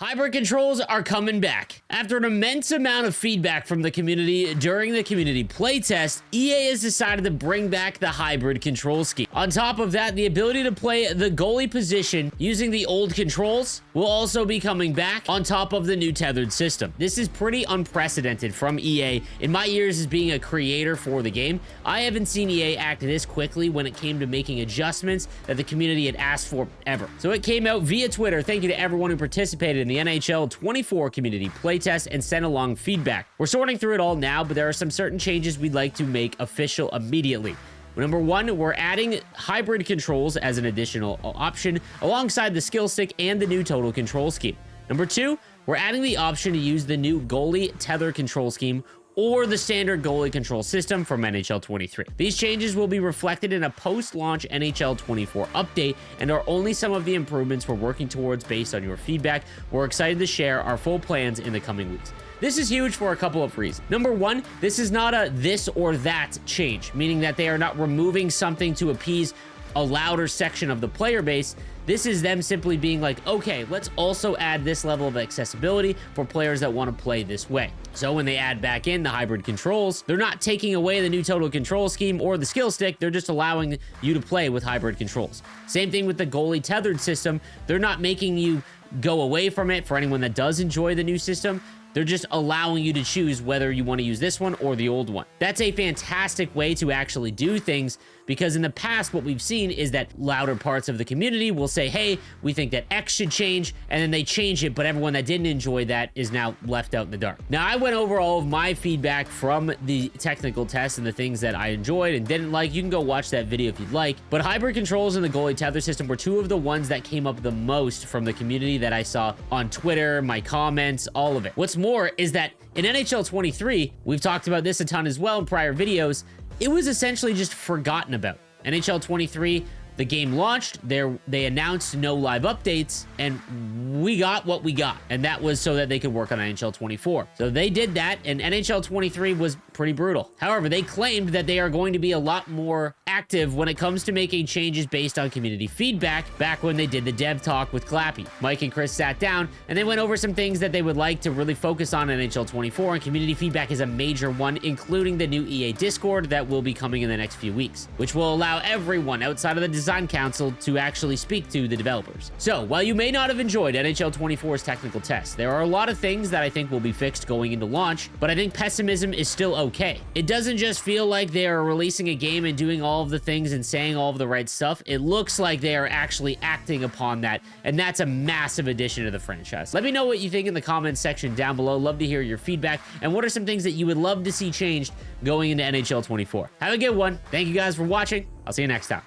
Hybrid controls are coming back. After an immense amount of feedback from the community during the community playtest, EA has decided to bring back the hybrid control scheme. On top of that, the ability to play the goalie position using the old controls will also be coming back on top of the new tethered system. This is pretty unprecedented from EA. In my years as being a creator for the game, I haven't seen EA act this quickly when it came to making adjustments that the community had asked for ever. So it came out via Twitter. Thank you to everyone who participated in the NHL 24 community playtest and sent along feedback. We're sorting through it all now, but there are some certain changes we'd like to make official immediately. Number one, we're adding hybrid controls as an additional option alongside the skill stick and the new total control scheme. Number two, we're adding the option to use the new goalie tether control scheme or the standard goalie control system from NHL 23. These changes will be reflected in a post-launch NHL 24 update and are only some of the improvements we're working towards based on your feedback. We're excited to share our full plans in the coming weeks. This is huge for a couple of reasons. Number one, this is not a this or that change, meaning that they are not removing something to appease a louder section of the player base. This is them simply being like, okay, let's also add this level of accessibility for players that want to play this way. So when they add back in the hybrid controls, they're not taking away the new total control scheme or the skill stick, they're just allowing you to play with hybrid controls. Same thing with the goalie tethered system. They're not making you go away from it for anyone that does enjoy the new system. They're just allowing you to choose whether you want to use this one or the old one. That's a fantastic way to actually do things, because in the past, what we've seen is that louder parts of the community will say, hey, we think that X should change, and then they change it, but everyone that didn't enjoy that is now left out in the dark. Now, I went over all of my feedback from the technical test and the things that I enjoyed and didn't like. You can go watch that video if you'd like, but hybrid controls and the goalie tether system were two of the ones that came up the most from the community that I saw on Twitter, my comments, all of it. What's more is that in NHL 23, we've talked about this a ton as well in prior videos, it was essentially just forgotten about. NHL 23, the game launched, they announced no live updates, and we got what we got. And that was so that they could work on NHL 24. So they did that, and NHL 23 was pretty brutal. However, they claimed that they are going to be a lot more active when it comes to making changes based on community feedback back when they did the dev talk with Clappy. Mike and Chris sat down, and they went over some things that they would like to really focus on in NHL 24, and community feedback is a major one, including the new EA Discord that will be coming in the next few weeks, which will allow everyone outside of the design council to actually speak to the developers. So, while you may not have enjoyed NHL 24's technical test, there are a lot of things that I think will be fixed going into launch, but I think pessimism is still okay. It doesn't just feel like they are releasing a game and doing all of the things and saying all of the right stuff. It looks like they are actually acting upon that, and that's a massive addition to the franchise. Let me know what you think in the comments section down below. Love to hear your feedback, and what are some things that you would love to see changed going into NHL 24. Have a good one. Thank you guys for watching. I'll see you next time.